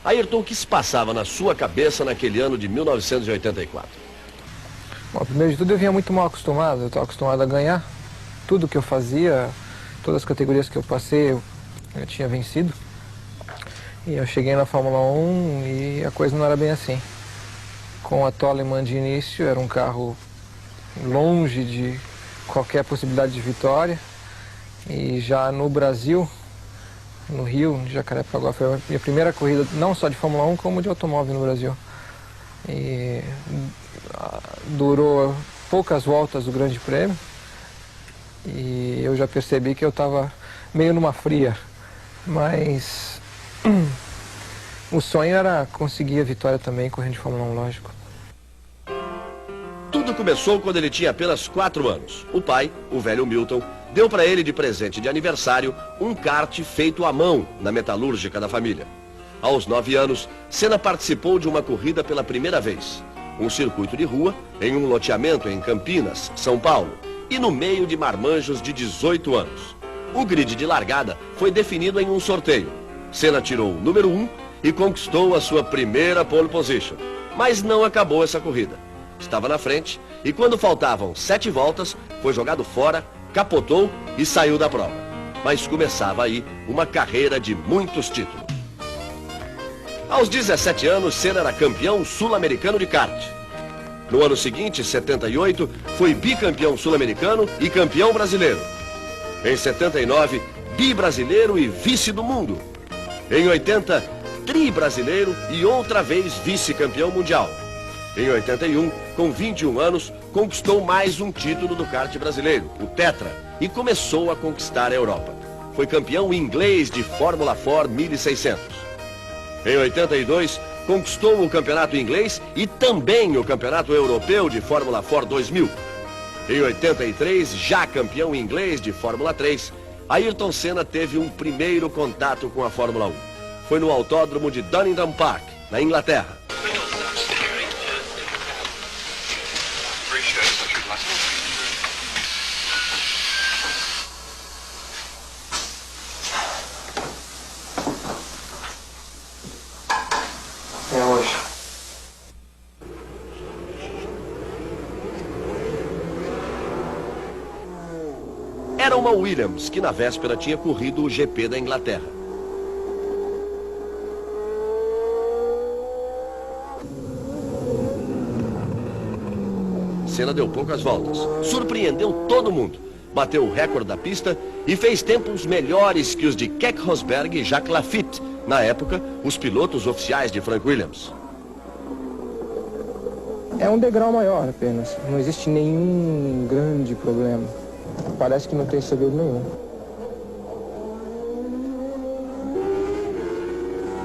Ayrton, o que se passava na sua cabeça naquele ano de 1984? Bom, primeiro de tudo eu vinha muito mal acostumado, eu estava acostumado a ganhar. Tudo que eu fazia, todas as categorias que eu passei, eu tinha vencido. E eu cheguei na Fórmula 1 e a coisa não era bem assim. Com a Toleman de início, era um carro longe de qualquer possibilidade de vitória. E já no Brasil, no Rio, de Jacarepaguá, foi a minha primeira corrida, não só de Fórmula 1, como de automóvel no Brasil. E durou poucas voltas o Grande Prêmio. E eu já percebi que eu estava meio numa fria. Mas o sonho era conseguir a vitória também, correndo de Fórmula 1, lógico. Tudo começou quando ele tinha apenas 4 anos. O pai, o velho Milton, deu para ele de presente de aniversário um kart feito à mão na metalúrgica da família. Aos 9 anos, Senna participou de uma corrida pela primeira vez. Um circuito de rua em um loteamento em Campinas, São Paulo, e no meio de marmanjos de 18 anos. O grid de largada foi definido em um sorteio. Senna tirou o número 1 e conquistou a sua primeira pole position. Mas não acabou essa corrida. Estava na frente e quando faltavam 7 voltas, foi jogado fora, capotou e saiu da prova. Mas começava aí uma carreira de muitos títulos. Aos 17 anos, Senna era campeão sul-americano de kart. No ano seguinte, 78, foi bicampeão sul-americano e campeão brasileiro. Em 79, bi-brasileiro e vice do mundo. Em 80, tri-brasileiro e outra vez vice-campeão mundial. Em 81, com 21 anos, conquistou mais um título do kart brasileiro, o Tetra, e começou a conquistar a Europa. Foi campeão inglês de Fórmula 4 1600. Em 82, conquistou o campeonato inglês e também o campeonato europeu de Fórmula 4 2000. Em 83, já campeão inglês de Fórmula 3, Ayrton Senna teve um primeiro contato com a Fórmula 1. Foi no autódromo de Donington Park, na Inglaterra. É hoje. Era uma Williams, que na véspera tinha corrido o GP da Inglaterra. Senna deu poucas voltas, surpreendeu todo mundo, bateu o recorde da pista e fez tempos melhores que os de Keck Rosberg e Jacques Laffite, na época, os pilotos oficiais de Frank Williams. É um degrau maior apenas, não existe nenhum grande problema. Parece que não tem segredo nenhum.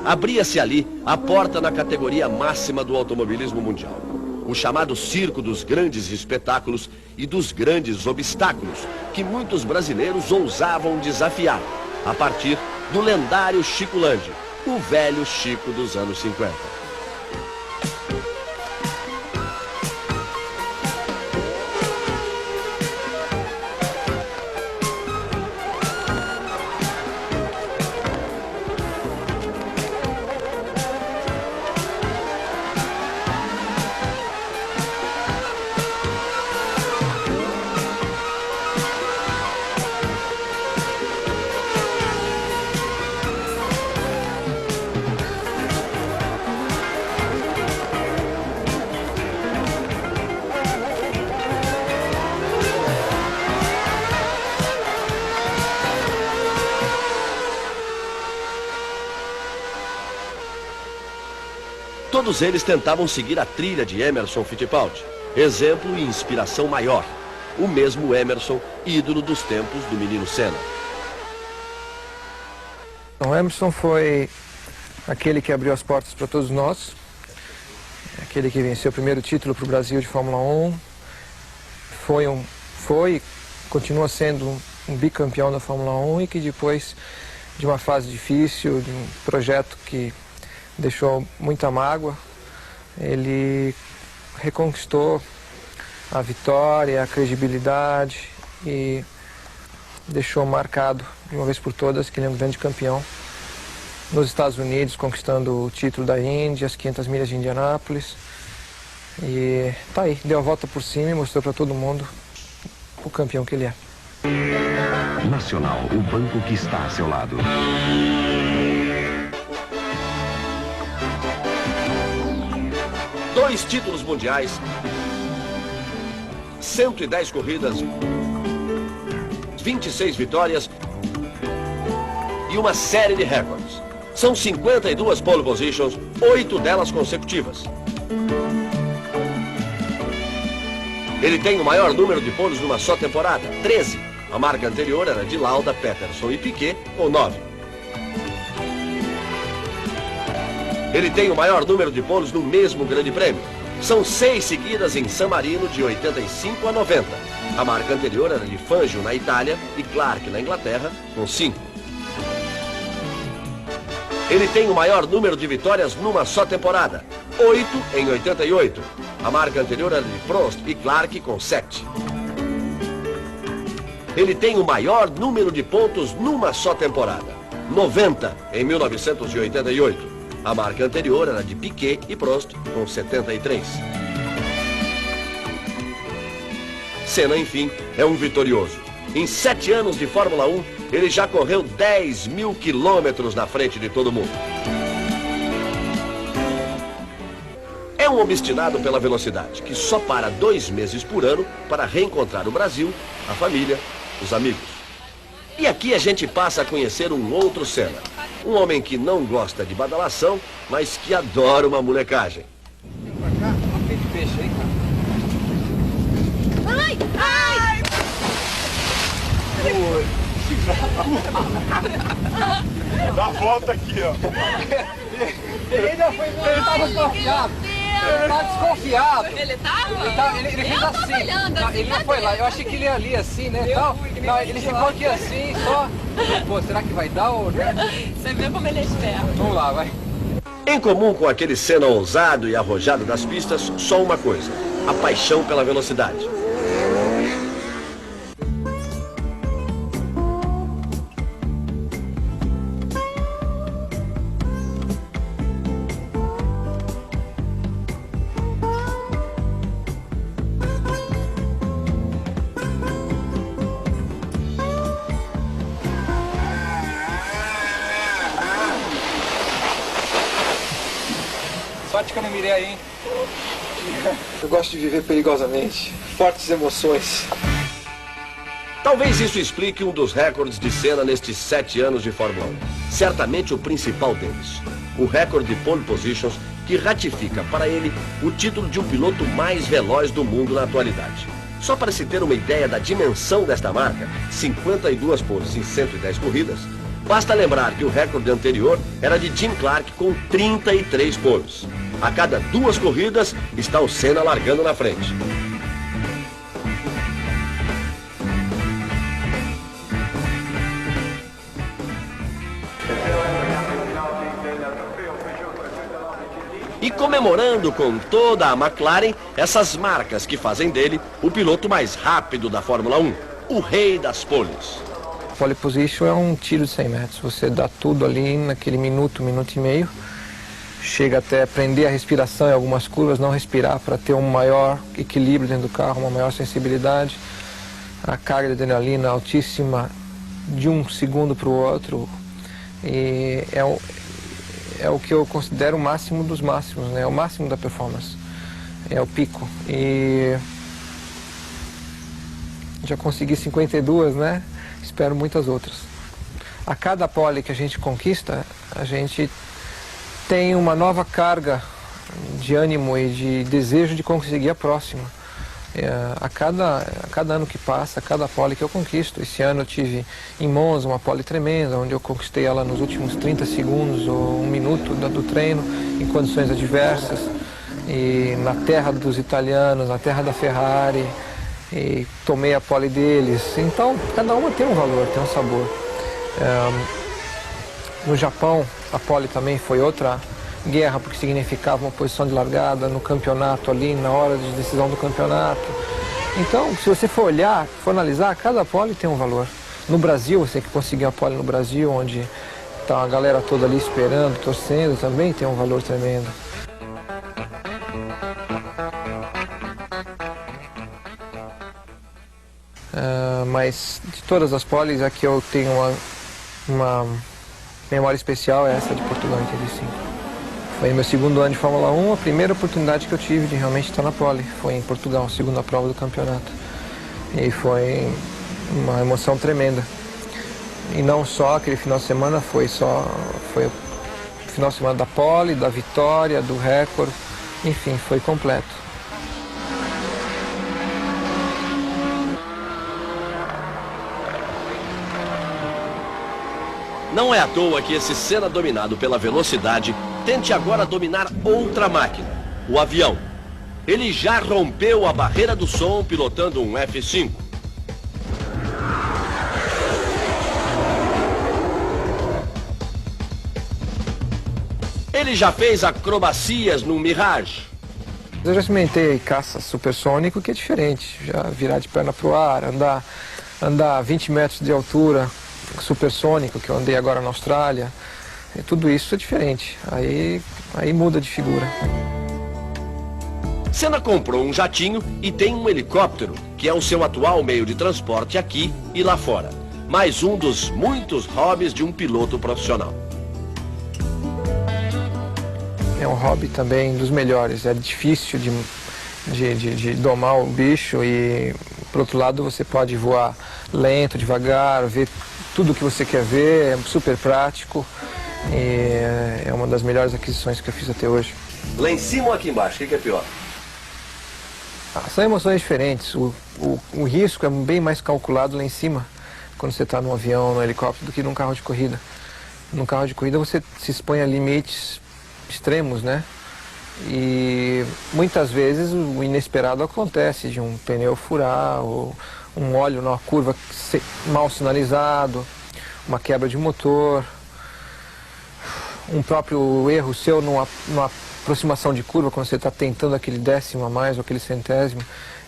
Abria-se ali a porta na categoria máxima do automobilismo mundial. O chamado circo dos grandes espetáculos e dos grandes obstáculos que muitos brasileiros ousavam desafiar, a partir do lendário Chico Landi, o velho Chico dos anos 50. Todos eles tentavam seguir a trilha de Emerson Fittipaldi, exemplo e inspiração maior. O mesmo Emerson, ídolo dos tempos do menino Senna. O Emerson foi aquele que abriu as portas para todos nós, aquele que venceu o primeiro título para o Brasil de Fórmula 1, continua sendo um bicampeão da Fórmula 1 e que depois de uma fase difícil, de um projeto que deixou muita mágoa, ele reconquistou a vitória, a credibilidade e deixou marcado de uma vez por todas que ele é um grande campeão nos Estados Unidos, conquistando o título da Indy, as 500 milhas de Indianápolis. E tá aí, deu a volta por cima e mostrou para todo mundo o campeão que ele é. Nacional, o banco que está a seu lado. 2 títulos mundiais, 110 corridas, 26 vitórias e uma série de recordes. São 52 pole positions, 8 delas consecutivas. Ele tem o maior número de poles numa só temporada, 13. A marca anterior era de Lauda, Peterson e Piquet, com 9. Ele tem o maior número de poles no mesmo Grande Prêmio. São 6 seguidas em San Marino, de 85 a 90. A marca anterior era de Fangio, na Itália, e Clark, na Inglaterra, com 5. Ele tem o maior número de vitórias numa só temporada, 8 em 88. A marca anterior era de Prost e Clark, com 7. Ele tem o maior número de pontos numa só temporada, 90 em 1988. A marca anterior era de Piquet e Prost, com 73. Senna, enfim, é um vitorioso. Em 7 anos de Fórmula 1, ele já correu 10 mil quilômetros na frente de todo mundo. É um obstinado pela velocidade, que só para 2 meses por ano para reencontrar o Brasil, a família, os amigos. E aqui a gente passa a conhecer um outro Senna. Um homem que não gosta de badalação, mas que adora uma molecagem. Vem pra cá, uma peixe de peixe aí, cara. Ai! Ai! Dá a volta aqui, ó. Ele tava desconfiado. Ele tá desconfiado. Ele tava? Ele fez Eu tava assim. olhando Não, assim, ele não foi lá. Eu achei que ele ia ali assim, né? Não, ele ficou aqui assim, só. Pô, será que vai dar ou não? Você vê como ele é esperto. Vamos lá, vai. Em comum com aquele Senna ousado e arrojado das pistas, só uma coisa: a paixão pela velocidade. Sorte que eu não mirei aí, hein? Eu gosto de viver perigosamente. Fortes emoções. Talvez isso explique um dos recordes de Senna nestes 7 anos de Fórmula 1. Certamente o principal deles. O recorde de pole positions, que ratifica para ele o título de um piloto mais veloz do mundo na atualidade. Só para se ter uma ideia da dimensão desta marca, 52 poles em 110 corridas, basta lembrar que o recorde anterior era de Jim Clark com 33 poles. A cada 2 corridas está o Senna largando na frente. E comemorando com toda a McLaren essas marcas que fazem dele o piloto mais rápido da Fórmula 1, o rei das poles. Pole position é um tiro de 100 metros. Você dá tudo ali naquele minuto, minuto e meio. Chega até prender a respiração em algumas curvas, não respirar para ter um maior equilíbrio dentro do carro, uma maior sensibilidade. A carga de adrenalina altíssima de um segundo para o outro. E é o que eu considero o máximo dos máximos, né? É o máximo da performance. É o pico. E já consegui 52, né? Espero muitas outras. A cada pole que a gente conquista, a gente tem uma nova carga de ânimo e de desejo de conseguir a próxima. A cada ano que passa, a cada pole que eu conquisto. Esse ano eu tive em Monza uma pole tremenda, onde eu conquistei ela nos últimos 30 segundos ou 1 minuto do treino, em condições adversas. E na terra dos italianos, na terra da Ferrari, e tomei a pole deles. Então, cada uma tem um valor, tem um sabor. No Japão, a pole também foi outra guerra, porque significava uma posição de largada no campeonato ali, na hora de decisão do campeonato. Então, se você for olhar, for analisar, cada pole tem um valor. No Brasil, você que conseguiu a pole no Brasil, onde Então a galera toda ali esperando, torcendo também tem um valor tremendo. Mas de todas as poles, a que eu tenho uma memória especial é essa de Portugal 85. Foi meu segundo ano de Fórmula 1, a primeira oportunidade que eu tive de realmente estar na pole. Foi em Portugal, segunda prova do campeonato. E foi uma emoção tremenda. E não só aquele final de semana, foi o final de semana da pole, da vitória, do recorde, enfim, foi completo. Não é à toa que esse Senna dominado pela velocidade tente agora dominar outra máquina, o avião. Ele já rompeu a barreira do som pilotando um F5. Ele já fez acrobacias no Mirage. Eu já experimentei caça supersônico, que é diferente. Já virar de perna pro ar, andar 20 metros de altura, supersônico, que eu andei agora na Austrália. E tudo isso é diferente. Aí muda de figura. Senna comprou um jatinho e tem um helicóptero, que é o seu atual meio de transporte aqui e lá fora. Mais um dos muitos hobbies de um piloto profissional. É um hobby também dos melhores. É difícil de domar o bicho e, por outro lado, você pode voar lento, devagar, ver tudo o que você quer ver, é super prático e é uma das melhores aquisições que eu fiz até hoje. Lá em cima ou aqui embaixo, o que é pior? São emoções diferentes. O risco é bem mais calculado lá em cima, quando você está num avião, num helicóptero, do que num carro de corrida. Num carro de corrida você se expõe a limites extremos, né? E muitas vezes o inesperado acontece, de um pneu furar, ou um óleo numa curva mal sinalizado, uma quebra de motor, um próprio erro seu numa aproximação de curva, quando você está tentando aquele décimo a mais ou aquele centésimo.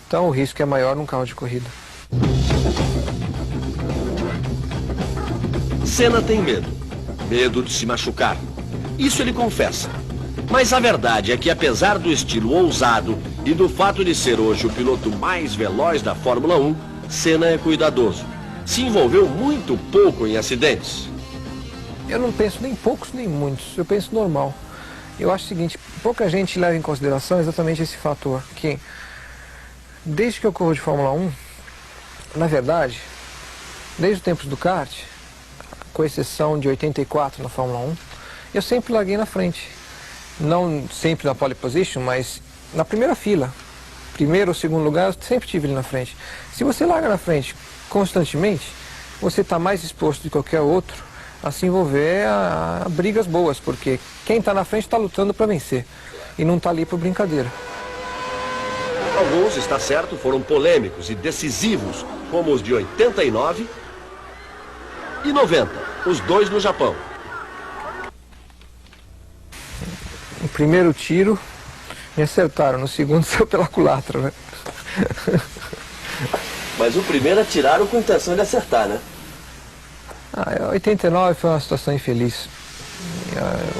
Então o risco é maior num carro de corrida. Senna tem medo de se machucar. Isso ele confessa. Mas a verdade é que, apesar do estilo ousado e do fato de ser hoje o piloto mais veloz da Fórmula 1, Senna é cuidadoso. Se envolveu muito pouco em acidentes. Eu não penso nem poucos nem muitos, eu penso normal. Eu acho o seguinte, pouca gente leva em consideração exatamente esse fator, que desde que eu corro de Fórmula 1, na verdade, desde os tempos do kart, com exceção de 84 na Fórmula 1, eu sempre larguei na frente. Não sempre na pole position, mas na primeira fila. Primeiro ou segundo lugar, eu sempre estive ali na frente. Se você larga na frente constantemente, você está mais exposto de qualquer outro a se envolver a brigas boas, porque quem está na frente está lutando para vencer e não está ali por brincadeira. Alguns, está certo, foram polêmicos e decisivos, como os de 89 e 90, os dois no Japão. No primeiro tiro, me acertaram, no segundo saiu pela culatra, né? Mas o primeiro atiraram com intenção de acertar, né? 89 foi uma situação infeliz.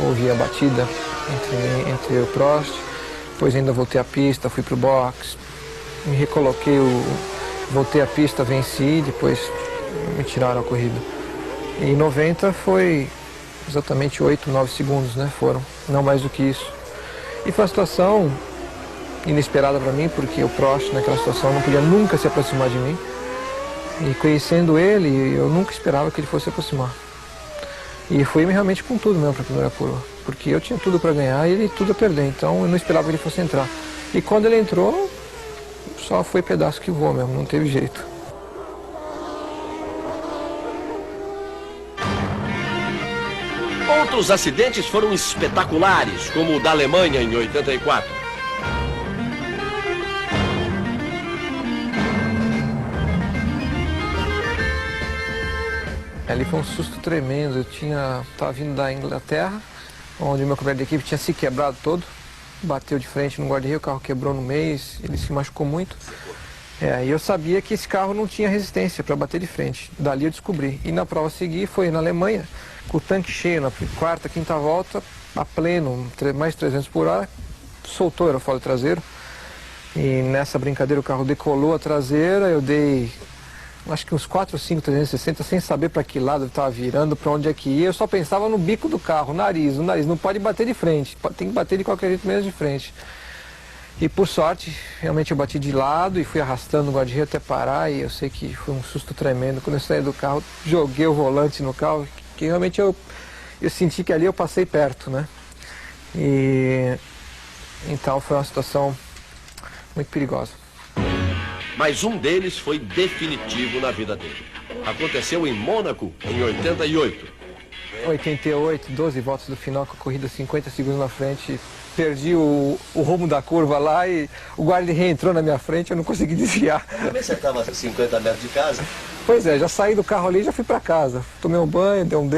Houve a batida entre o Prost, depois ainda voltei à pista, fui pro box, me recoloquei, voltei à pista, venci, depois me tiraram a corrida. E em 90 foi exatamente 8, 9 segundos, né? Foram, não mais do que isso. E foi uma situação inesperada para mim, porque o Prost naquela situação não podia nunca se aproximar de mim. E conhecendo ele, eu nunca esperava que ele fosse se aproximar. E fui realmente com tudo mesmo para a primeira curva, porque eu tinha tudo para ganhar e ele tudo a perder, então eu não esperava que ele fosse entrar. E quando ele entrou, só foi pedaço que voou mesmo, não teve jeito. Outros acidentes foram espetaculares, como o da Alemanha em 84. Ali foi um susto tremendo. Eu estava vindo da Inglaterra, onde o meu companheiro de equipe tinha se quebrado todo. Bateu de frente no guarda-reio, o carro quebrou no meio, ele se machucou muito. E eu sabia que esse carro não tinha resistência para bater de frente. Dali eu descobri. E na prova a seguir foi na Alemanha, com o tanque cheio, na quarta, quinta volta, a pleno, mais de 300 por hora, soltou o aerofólio traseiro. E nessa brincadeira o carro decolou a traseira, eu dei acho que uns 4 ou 5 360, sem saber para que lado eu estava virando, para onde é que ia. Eu só pensava no bico do carro, o nariz não pode bater de frente, tem que bater de qualquer jeito menos de frente. E por sorte, realmente eu bati de lado e fui arrastando o guarda-reio até parar, e eu sei que foi um susto tremendo. Quando eu saí do carro, joguei o volante no carro, que realmente eu senti que ali eu passei perto, né? E então foi uma situação muito perigosa. Mas um deles foi definitivo na vida dele. Aconteceu em Mônaco, em 88. 88, 12 voltas do final, com a corrida 50 segundos na frente. Perdi o rumo da curva lá e o guarda-reio entrou na minha frente, eu não consegui desviar. Também você estava a 50 metros de casa? Pois é, já saí do carro ali e já fui para casa. Tomei um banho, dei um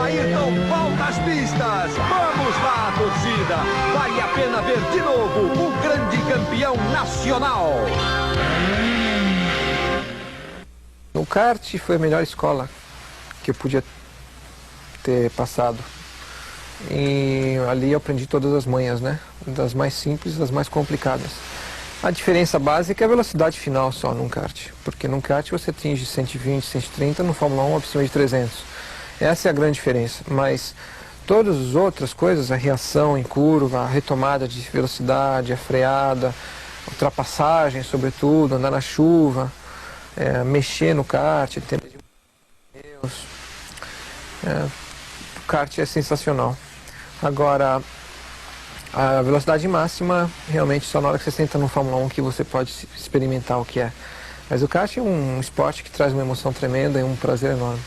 Ayrton volta às pistas. Vamos lá, torcida. Vale a pena ver de novo o grande campeão nacional. O kart foi a melhor escola que eu podia ter passado. E ali eu aprendi todas as manhas, né? Das mais simples das mais complicadas. A diferença básica é a velocidade final só num kart. Porque num kart você atinge 120, 130, no Fórmula 1 acima de 300. Essa é a grande diferença, mas todas as outras coisas, a reação em curva, a retomada de velocidade, a freada, a ultrapassagem sobretudo, andar na chuva, mexer no kart, tempo de pneus, o kart é sensacional. Agora, a velocidade máxima, realmente só na hora que você senta no Fórmula 1 que você pode experimentar o que é. Mas o kart é um esporte que traz uma emoção tremenda e um prazer enorme.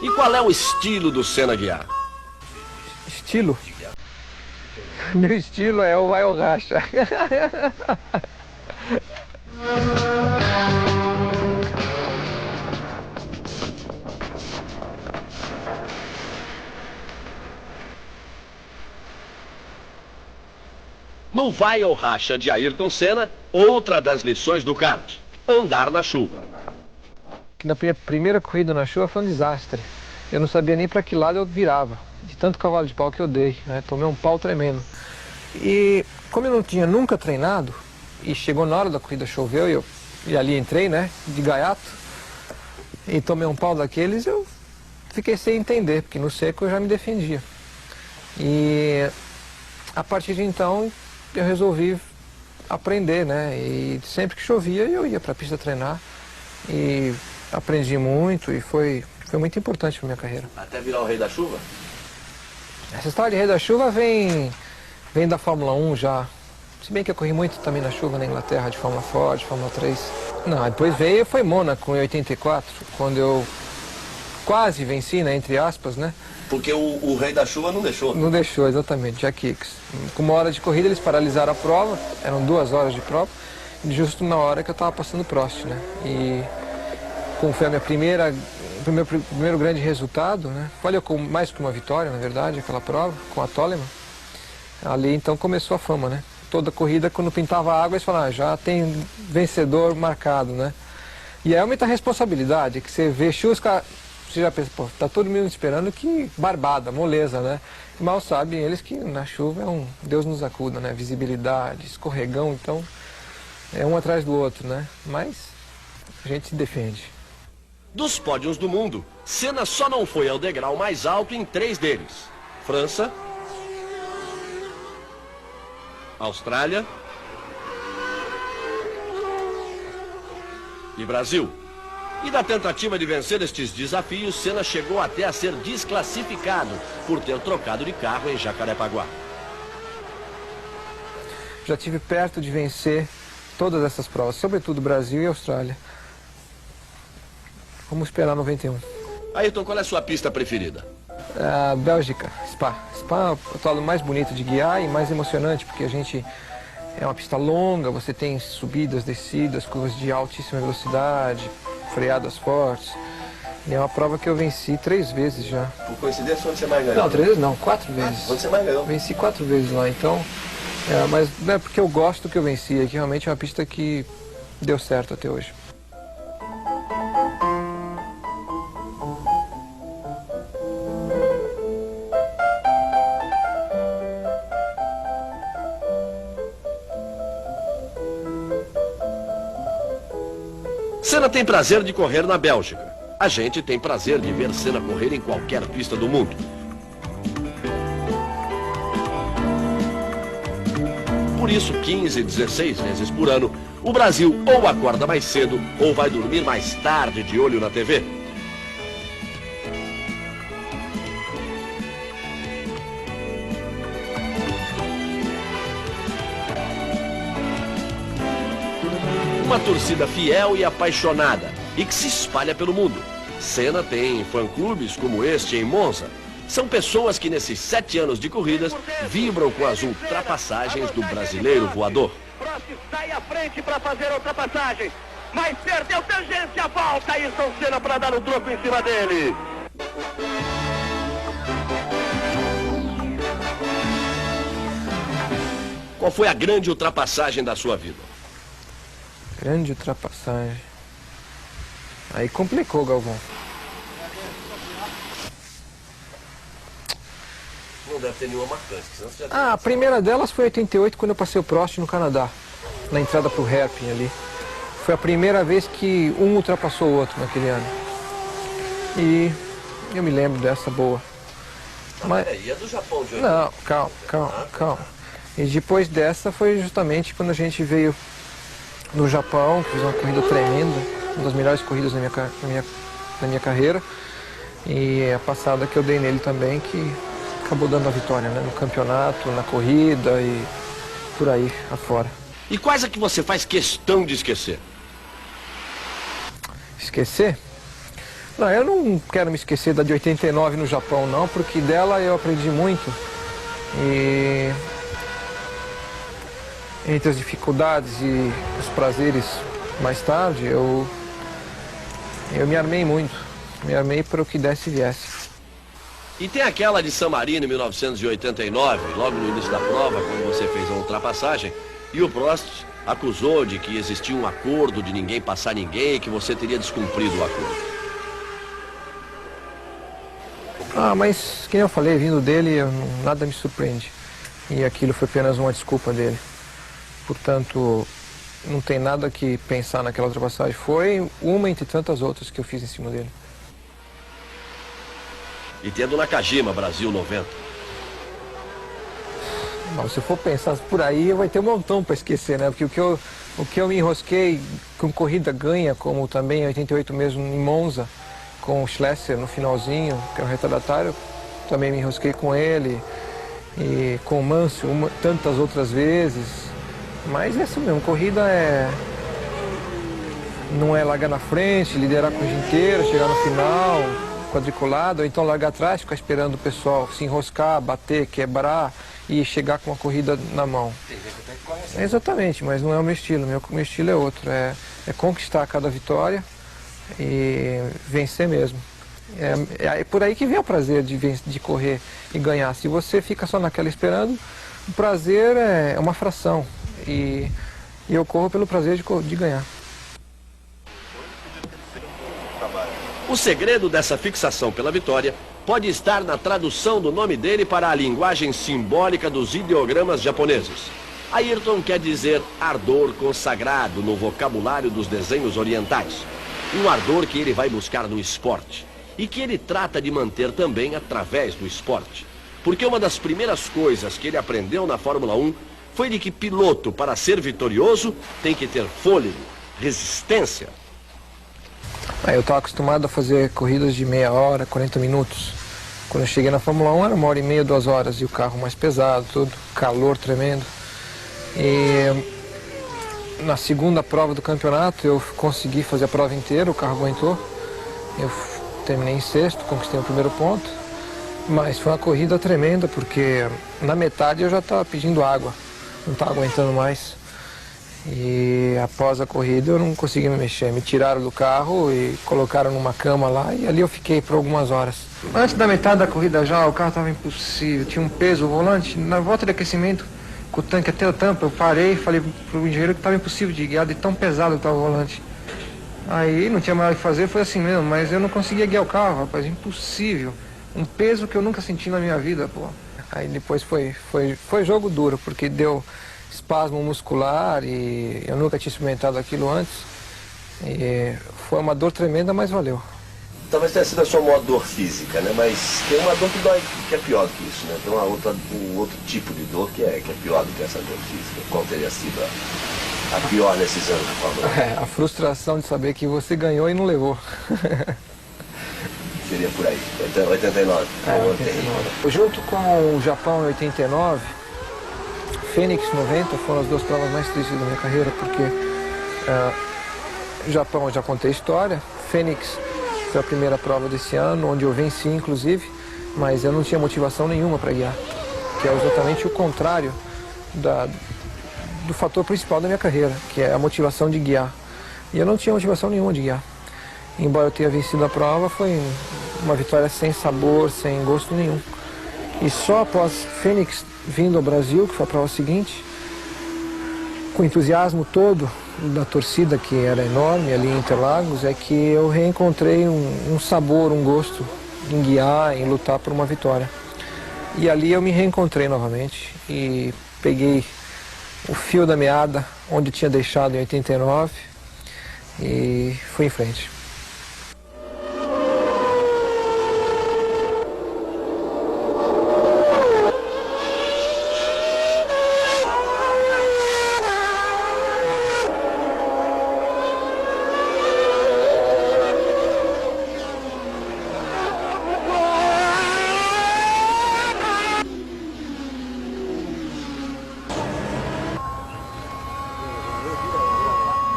E qual é o estilo do Senna guiar? Estilo? Meu estilo é o vai ou racha. No vai ou racha de Ayrton Senna, outra das lições do kart: andar na chuva. Que na primeira corrida na chuva foi um desastre. Eu não sabia nem para que lado eu virava, de tanto cavalo de pau que eu dei, né? Tomei um pau tremendo. E como eu não tinha nunca treinado, e chegou na hora da corrida, choveu, e ali entrei, né, de gaiato, e tomei um pau daqueles, eu fiquei sem entender, porque no seco eu já me defendia. E a partir de então eu resolvi aprender, né, e sempre que chovia eu ia para a pista treinar, e aprendi muito, e foi muito importante para minha carreira. Até virar o rei da chuva? Essa história de rei da chuva vem da Fórmula 1 já. Se bem que eu corri muito também na chuva na Inglaterra, de Fórmula Ford, Fórmula 3. Não, depois foi Mônaco em 84, quando eu quase venci, né, entre aspas, né? Porque o rei da chuva não deixou. Não deixou, exatamente, Jack Hicks. Com 1 hora de corrida eles paralisaram a prova, eram 2 horas de prova, justo na hora que eu estava passando Prost, né? E como foi a minha primeiro grande resultado, né? Valeu mais que uma vitória, na verdade, aquela prova, com a Toleman. Ali então começou a fama, né? Toda corrida, quando pintava água, eles falavam, já tem vencedor marcado, né? E aí aumenta a responsabilidade, que você vê chuva, você já pensa, pô, tá todo mundo esperando que barbada, moleza, né? E mal sabem eles que na chuva é um Deus nos acuda, né? Visibilidade, escorregão, então é um atrás do outro, né? Mas a gente se defende. Dos pódios do mundo, Senna só não foi ao degrau mais alto em 3 deles: França, Austrália e Brasil. E da tentativa de vencer estes desafios, Senna chegou até a ser desclassificado por ter trocado de carro em Jacarepaguá. Já tive perto de vencer todas essas provas, sobretudo Brasil e Austrália. Vamos esperar 91. Ayrton, qual é a sua pista preferida? Bélgica, Spa. Spa é o lado mais bonito de guiar e mais emocionante, porque a gente é uma pista longa, você tem subidas, descidas, curvas de altíssima velocidade, freadas fortes. E é uma prova que eu venci 3 vezes já. Por coincidência, onde você mais ganhou? Não, 3 vezes não, 4 vezes. Onde você mais ganhou? Venci 4 vezes lá, então... mas não é porque eu gosto que eu venci, é que realmente é uma pista que deu certo até hoje. Senna tem prazer de correr na Bélgica. A gente tem prazer de ver Senna correr em qualquer pista do mundo. Por isso, 15, 16 vezes por ano, o Brasil ou acorda mais cedo ou vai dormir mais tarde de olho na TV. Uma torcida fiel e apaixonada e que se espalha pelo mundo. Senna tem fã-clubes como este em Monza. São pessoas que nesses 7 anos de corridas vibram com as ultrapassagens do brasileiro voador. Prost sai à frente para fazer a ultrapassagem, mas perdeu tangência, volta Ayrton Senna para dar o troco em cima dele. Qual foi a grande ultrapassagem da sua vida? Grande ultrapassagem. Aí complicou, Galvão. Não deve ter nenhuma marcante. Senão você já A primeira delas foi em 88, quando eu passei o Prost no Canadá, na entrada pro Hairpin ali. Foi a primeira vez que um ultrapassou o outro naquele ano. E eu me lembro dessa boa. Mas... E a do Japão de hoje? Não, calma. E depois dessa foi justamente quando a gente veio no Japão, que fiz uma corrida tremenda, uma das melhores corridas da minha carreira. E a passada que eu dei nele também, que acabou dando a vitória, né? No campeonato, na corrida e por aí afora. E quais é que você faz questão de esquecer? Esquecer? Não, eu não quero me esquecer da de 89 no Japão, não, porque dela eu aprendi muito. E entre as dificuldades e os prazeres mais tarde, eu me armei muito. Me armei para o que desse e viesse. E tem aquela de San Marino em 1989, logo no início da prova, quando você fez a ultrapassagem, e o Prost acusou de que existia um acordo de ninguém passar ninguém e que você teria descumprido o acordo. Mas, como eu falei, vindo dele, nada me surpreende. E aquilo foi apenas uma desculpa dele. Portanto, não tem nada que pensar naquela ultrapassagem. Foi uma entre tantas outras que eu fiz em cima dele. E tem a do Nakajima, Brasil 90. Bom, se eu for pensar por aí, vai ter um montão para esquecer, né? Porque o que eu me enrosquei com corrida ganha, como também em 88 mesmo em Monza, com o Schlesser no finalzinho, que é um retardatário, também me enrosquei com ele. E com o Mansell tantas outras vezes. Mas é assim mesmo, corrida não é largar na frente, liderar a corrida inteira, chegar no final, quadriculado, ou então largar atrás, ficar esperando o pessoal se enroscar, bater, quebrar e chegar com a corrida na mão. Exatamente, mas não é o meu estilo. Meu estilo é outro, é conquistar cada vitória e vencer mesmo. É por aí que vem o prazer de correr e ganhar. Se você fica só naquela esperando, o prazer é uma fração. E eu corro pelo prazer de ganhar. O segredo dessa fixação pela vitória pode estar na tradução do nome dele para a linguagem simbólica dos ideogramas japoneses. Ayrton quer dizer ardor consagrado no vocabulário dos desenhos orientais. Um ardor que ele vai buscar no esporte e que ele trata de manter também através do esporte. Porque uma das primeiras coisas que ele aprendeu na Fórmula 1 foi de que piloto, para ser vitorioso, tem que ter fôlego, resistência. Eu estava acostumado a fazer corridas de meia hora, 40 minutos. Quando eu cheguei na Fórmula 1 era 1h30, 2 horas, e o carro mais pesado, tudo, calor tremendo. E na segunda prova do campeonato eu consegui fazer a prova inteira, o carro aguentou. Eu terminei em sexto, conquistei o primeiro ponto. Mas foi uma corrida tremenda, porque na metade eu já estava pedindo água, não estava aguentando mais. E após a corrida eu não consegui me mexer, me tiraram do carro e colocaram numa cama lá e ali eu fiquei por algumas horas. Antes da metade da corrida já o carro estava impossível, tinha um peso, o volante, na volta de aquecimento, com o tanque até a tampa, eu parei e falei pro engenheiro que estava impossível de guiar, de tão pesado que estava o volante. Aí não tinha mais o que fazer, foi assim mesmo, mas eu não conseguia guiar o carro, rapaz, impossível. Um peso que eu nunca senti na minha vida, pô. Aí depois foi jogo duro, porque deu espasmo muscular e eu nunca tinha experimentado aquilo antes. E foi uma dor tremenda, mas valeu. Talvez tenha sido a sua maior dor física, né? Mas tem uma dor que dói, que é pior do que isso, né? Tem um outro tipo de dor que é pior do que essa dor física. Qual teria sido a pior nesses anos de Fórmula 1? A frustração de saber que você ganhou e não levou. Seria por aí, 89. Junto com o Japão em 89, Fênix 90 foram as duas provas mais tristes da minha carreira, porque Japão eu já contei a história, Fênix foi a primeira prova desse ano, onde eu venci inclusive, mas eu não tinha motivação nenhuma para guiar, que é exatamente o contrário do fator principal da minha carreira, que é a motivação de guiar. E eu não tinha motivação nenhuma de guiar. Embora eu tenha vencido a prova, foi uma vitória sem sabor, sem gosto nenhum. E só após Fênix vindo ao Brasil, que foi a prova seguinte, com o entusiasmo todo da torcida, que era enorme ali em Interlagos, é que eu reencontrei um sabor, um gosto em guiar, em lutar por uma vitória. E ali eu me reencontrei novamente e peguei o fio da meada, onde tinha deixado em 89, e fui em frente.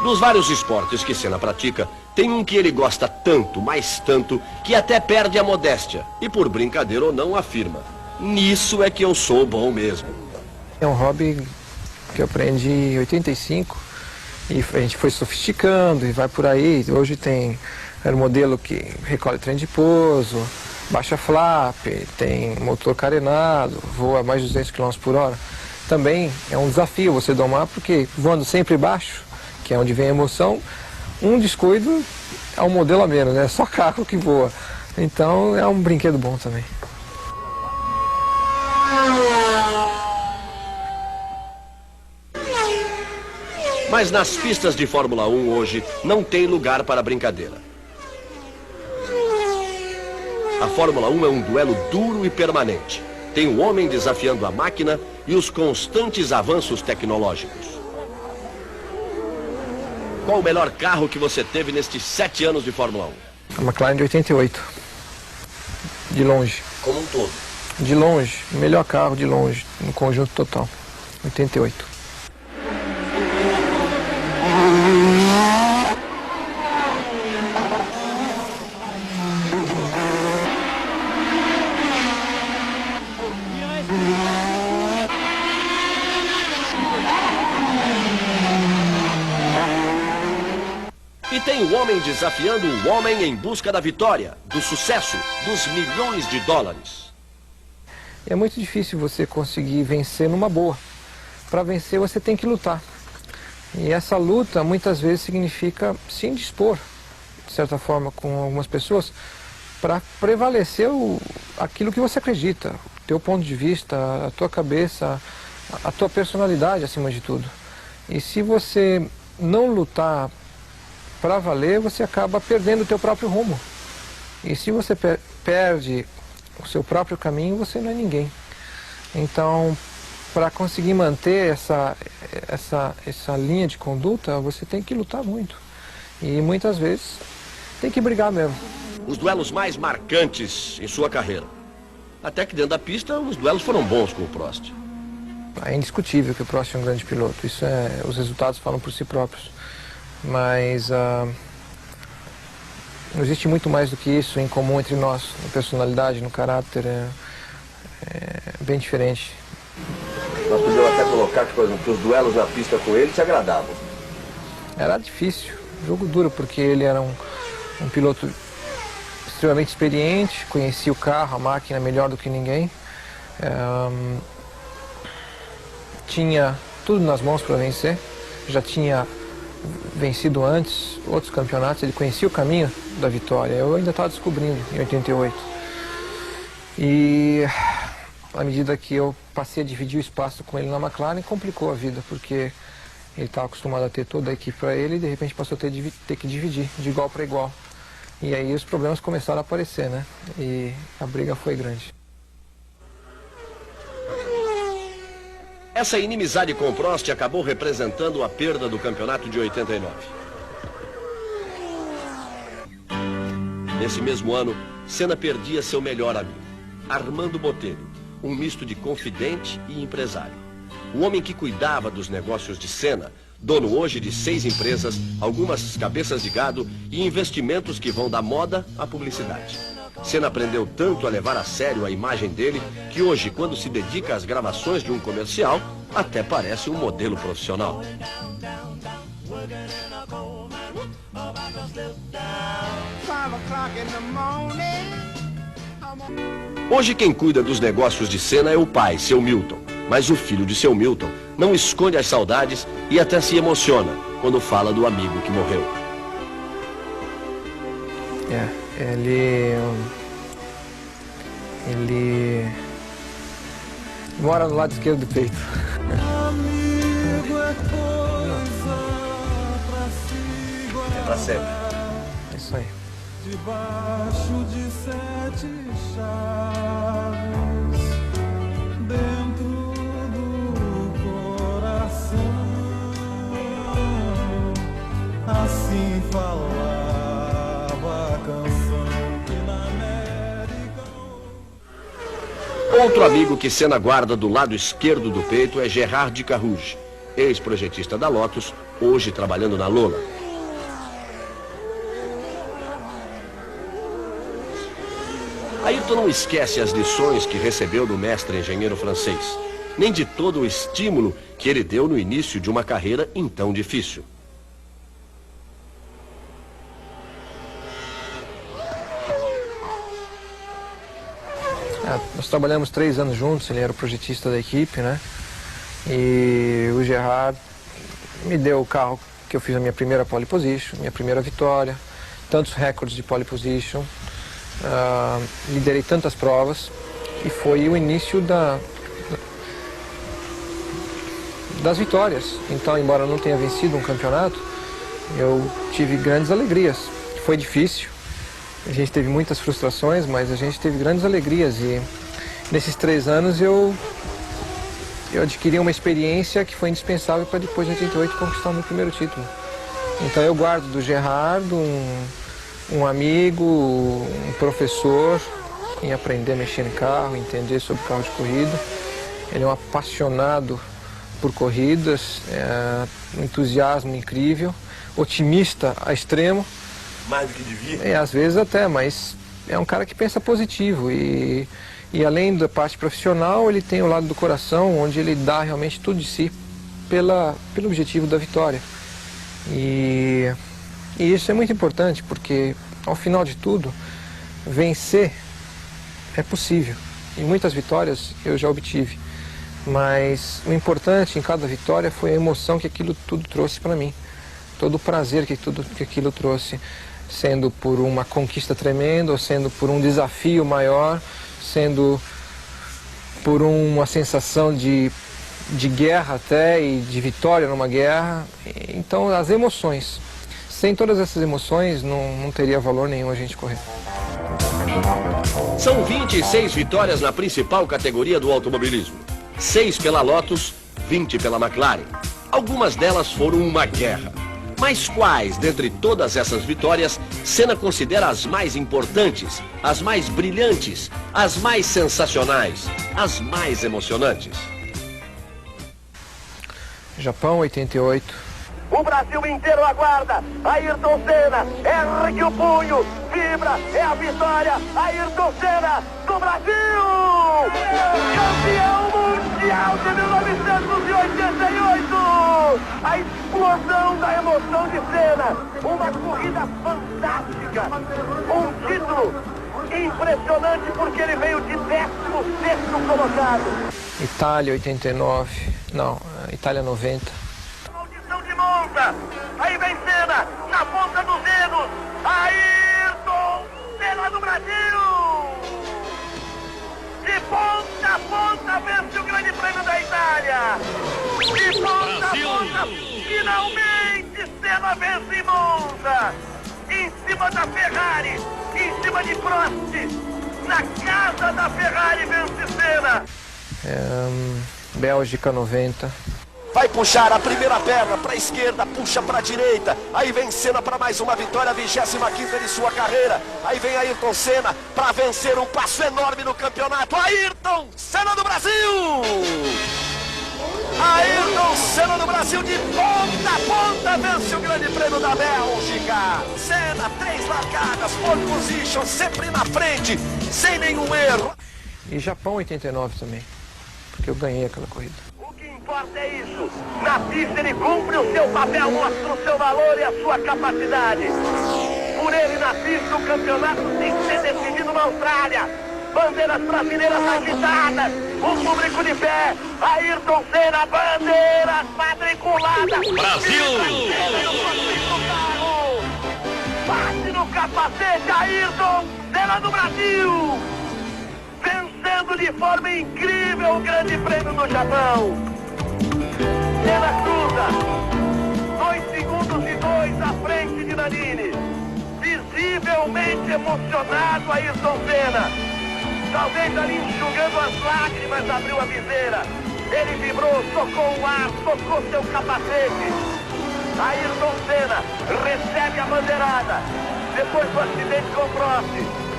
Dos vários esportes que Senna pratica, tem um que ele gosta tanto, mas tanto, que até perde a modéstia. E por brincadeira ou não, afirma: nisso é que eu sou bom mesmo. É um hobby que eu aprendi em 85 e a gente foi sofisticando e vai por aí. Hoje tem modelo que recolhe trem de pouso, baixa flap, tem motor carenado, voa mais de 200 km por hora. Também é um desafio você domar, porque voando sempre baixo, que é onde vem a emoção, um descuido é um modelo a menos, né? É só carro que voa. Então é um brinquedo bom também. Mas nas pistas de Fórmula 1 hoje não tem lugar para brincadeira. A Fórmula 1 é um duelo duro e permanente. Tem o homem desafiando a máquina e os constantes avanços tecnológicos. Qual o melhor carro que você teve nestes 7 anos de Fórmula 1? A McLaren de 88. De longe. Como um todo. De longe. Melhor carro de longe, no conjunto total. 88. E tem o homem desafiando o homem em busca da vitória, do sucesso, dos milhões de dólares. É muito difícil você conseguir vencer numa boa. Para vencer você tem que lutar. E essa luta muitas vezes significa se indispor, de certa forma, com algumas pessoas, para prevalecer aquilo que você acredita, o teu ponto de vista, a tua cabeça, a tua personalidade acima de tudo. E se você não lutar para valer, você acaba perdendo o teu próprio rumo. E se você perde o seu próprio caminho, você não é ninguém. Então, para conseguir manter essa linha de conduta, você tem que lutar muito. E muitas vezes tem que brigar mesmo. Os duelos mais marcantes em sua carreira. Até que dentro da pista, os duelos foram bons com o Prost. É indiscutível que o Prost é um grande piloto. Os resultados falam por si próprios. Mas não existe muito mais do que isso em comum entre nós. Na personalidade, no caráter, é bem diferente. Nós podemos até colocar que, por exemplo, que os duelos na pista com ele te agradavam. Era difícil, jogo duro, porque ele era um piloto extremamente experiente, conhecia o carro, a máquina melhor do que ninguém. Tinha tudo nas mãos para vencer, já tinha vencido antes outros campeonatos, ele conhecia o caminho da vitória. Eu ainda estava descobrindo em 88. E à medida que eu passei a dividir o espaço com ele na McLaren, complicou a vida, porque ele estava acostumado a ter toda a equipe para ele e de repente passou a ter que dividir de igual para igual. E aí os problemas começaram a aparecer, né? E a briga foi grande. Essa inimizade com o Prost acabou representando a perda do campeonato de 89. Nesse mesmo ano, Senna perdia seu melhor amigo, Armando Botelho, um misto de confidente e empresário. O homem que cuidava dos negócios de Senna, dono hoje de 6 empresas, algumas cabeças de gado e investimentos que vão da moda à publicidade. Senna aprendeu tanto a levar a sério a imagem dele, que hoje, quando se dedica às gravações de um comercial, até parece um modelo profissional. Hoje quem cuida dos negócios de Senna é o pai, seu Milton. Mas o filho de seu Milton não esconde as saudades e até se emociona quando fala do amigo que morreu. Ele mora no lado esquerdo do peito. É pra sempre. É isso aí. Debaixo de 7 chaves, dentro do coração, assim falava a canção que na América. Outro amigo que Senna guarda do lado esquerdo do peito é Gerard de Carouge, ex-projetista da Lotus, hoje trabalhando na Lola. Ayrton não esquece as lições que recebeu do mestre engenheiro francês, nem de todo o estímulo que ele deu no início de uma carreira então difícil. Nós trabalhamos 3 anos juntos, ele era o projetista da equipe, né? E o Gerard me deu o carro que eu fiz a minha primeira pole position, minha primeira vitória, tantos recordes de pole position. Liderei tantas provas e foi o início das vitórias. Então, embora eu não tenha vencido um campeonato, eu tive grandes alegrias. Foi difícil, a gente teve muitas frustrações, mas a gente teve grandes alegrias e nesses 3 anos eu adquiri uma experiência que foi indispensável para depois de 88 conquistar o meu primeiro título. Então eu guardo do Gerard um amigo, um professor em aprender a mexer em carro, entender sobre carro de corrida. Ele é um apaixonado por corridas, um entusiasmo incrível, otimista a extremo. Mais do que devia. Às vezes até, mas é um cara que pensa positivo e além da parte profissional, ele tem o lado do coração, onde ele dá realmente tudo de si pelo objetivo da vitória. E isso é muito importante, porque, ao final de tudo, vencer é possível. E muitas vitórias eu já obtive. Mas o importante em cada vitória foi a emoção que aquilo tudo trouxe para mim. Todo o prazer que aquilo trouxe. Sendo por uma conquista tremenda, ou sendo por um desafio maior, sendo por uma sensação de guerra até, e de vitória numa guerra. Então, as emoções sem todas essas emoções, não teria valor nenhum a gente correr. São 26 vitórias na principal categoria do automobilismo. 6 pela Lotus, 20 pela McLaren. Algumas delas foram uma guerra. Mas quais, dentre todas essas vitórias, Senna considera as mais importantes, as mais brilhantes, as mais sensacionais, as mais emocionantes? Japão, 88. O Brasil inteiro aguarda. Ayrton Senna ergue o punho, vibra, é a vitória. Ayrton Senna do Brasil! Campeão mundial de 1988! A explosão da emoção de Senna. Uma corrida fantástica. Um título impressionante porque ele veio de 16º colocado. Itália, 89. Não, Itália, 90. Monza, aí vem Senna, na ponta dos dedos, Ayrton Senna do Brasil! De ponta a ponta vence o Grande Prêmio da Itália! De ponta a ponta, finalmente Senna vence em Monza! Em cima da Ferrari, em cima de Prost, na casa da Ferrari vence Senna! Bélgica, 90. Vai puxar a primeira perna para a esquerda, puxa para a direita. Aí vem Senna para mais uma vitória, 25ª de sua carreira. Aí vem Ayrton Senna para vencer um passo enorme no campeonato. Ayrton Senna do Brasil! Ayrton Senna do Brasil de ponta a ponta vence o Grande Prêmio da Bélgica. Senna, 3 largadas, pole position, sempre na frente, sem nenhum erro. E Japão, 89 também, porque eu ganhei aquela corrida. O que importa é isso. Na pista ele cumpre o seu papel, mostra o seu valor e a sua capacidade. Por ele na pista o campeonato tem que ser decidido na Austrália. Bandeiras brasileiras agitadas, o público de pé. Ayrton Senna, bandeiras matriculadas. Brasil! Bate no capacete, Ayrton Senna do Brasil! Vencendo de forma incrível o Grande Prêmio do Japão. Senna cruza, 2 segundos e 2 à frente de Nannini. Visivelmente emocionado Ayrton Senna. Talvez ali enxugando as lágrimas, abriu a viseira. Ele vibrou, tocou o ar, tocou seu capacete. Ayrton Senna recebe a bandeirada. Depois do acidente com o Prost,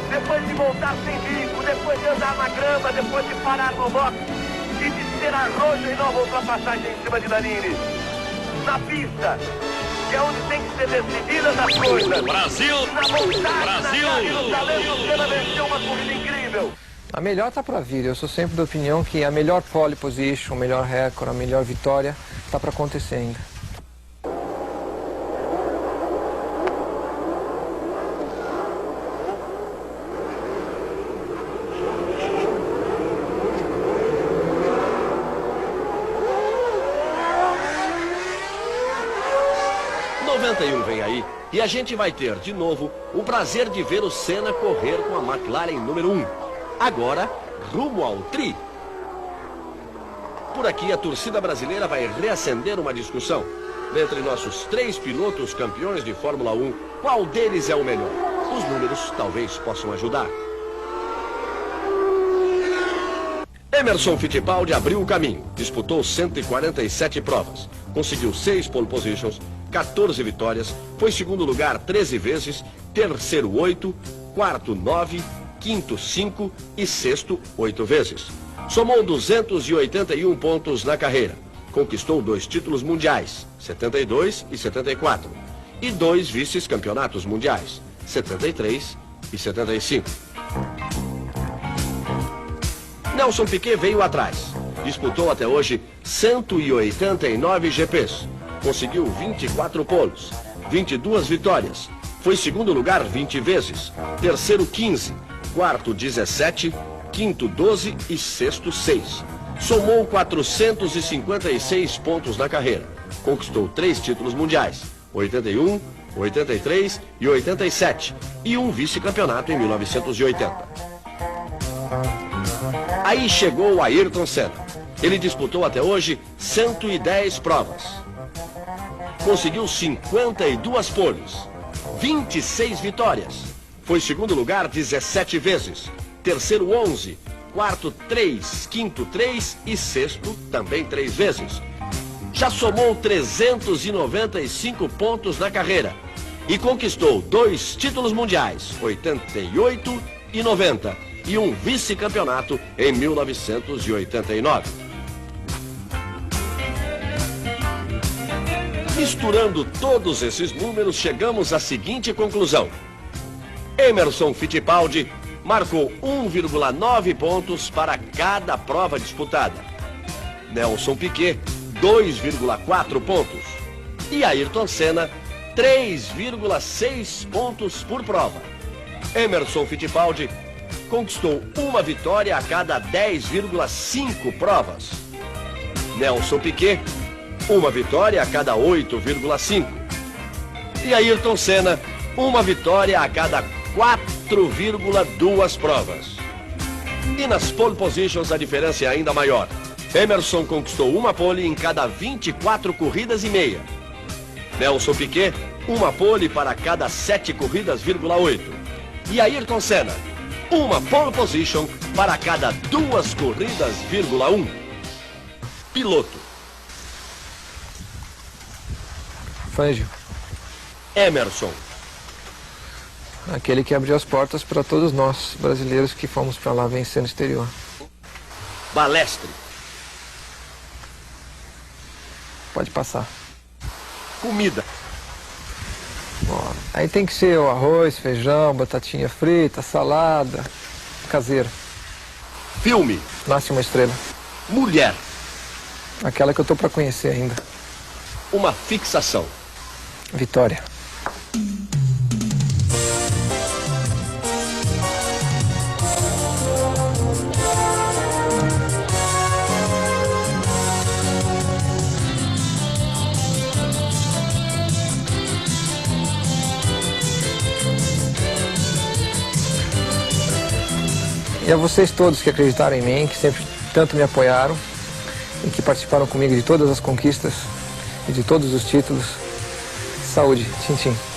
depois de voltar sem bico, depois de andar na grama, depois de parar no box e de ser arrojo em nova ultrapassagem em cima de Nannini. Na pista, que é onde tem que ser decididas as coisas. Brasil! Na vontade, Brasil! Na carne, no talento, o Senna venceu uma corrida incrível. A melhor tá para vir. Eu sou sempre da opinião que a melhor pole position, o melhor recorde, a melhor vitória tá para acontecer ainda. Vem aí e a gente vai ter de novo o prazer de ver o Senna correr com a McLaren número 1. Agora, rumo ao Tri. Por aqui a torcida brasileira vai reacender uma discussão. Dentre nossos 3 pilotos campeões de Fórmula 1, qual deles é o melhor? Os números talvez possam ajudar. Emerson Fittipaldi abriu o caminho, disputou 147 provas, conseguiu 6 pole positions, 14 vitórias, foi segundo lugar 13 vezes, terceiro 8, quarto 9, quinto 5 e sexto 8 vezes. Somou 281 pontos na carreira, conquistou 2 títulos mundiais, 72 e 74, e 2 vice-campeonatos mundiais, 73 e 75. Nelson Piquet veio atrás. Disputou até hoje 189 GPs. Conseguiu 24 polos, 22 vitórias. Foi segundo lugar 20 vezes. Terceiro 15, quarto 17, quinto 12 e sexto 6. Somou 456 pontos na carreira. Conquistou 3 títulos mundiais, 81, 83 e 87. E um vice-campeonato em 1980. Aí chegou o Ayrton Senna. Ele disputou até hoje 110 provas. conseguiu 52 poles, 26 vitórias. Foi segundo lugar 17 vezes, terceiro 11, quarto 3, quinto 3 e sexto também 3 vezes. Já somou 395 pontos na carreira e conquistou 2 títulos mundiais, 88 e 90, e um vice-campeonato em 1989. Misturando todos esses números, chegamos à seguinte conclusão. Emerson Fittipaldi marcou 1,9 pontos para cada prova disputada. Nelson Piquet, 2,4 pontos. E Ayrton Senna, 3,6 pontos por prova. Emerson Fittipaldi conquistou uma vitória a cada 10,5 provas. Nelson Piquet, uma vitória a cada 8,5. E Ayrton Senna, uma vitória a cada 4,2 provas. E nas pole positions a diferença é ainda maior. Emerson conquistou uma pole em cada 24 corridas e meia. Nelson Piquet, uma pole para cada 7 corridas,8. E Ayrton Senna, uma pole position para cada 2 corridas,1. Piloto. Fangio. Emerson. Aquele que abriu as portas para todos nós, brasileiros, que fomos para lá vencer no exterior. Balestre. Pode passar. Comida. Ó, aí tem que ser o arroz, feijão, batatinha frita, salada, caseira. Filme. Nasce uma estrela. Mulher. Aquela que eu tô para conhecer ainda. Uma fixação. Vitória. E a vocês todos que acreditaram em mim, que sempre tanto me apoiaram e que participaram comigo de todas as conquistas e de todos os títulos. Saúde, tchim, tchim.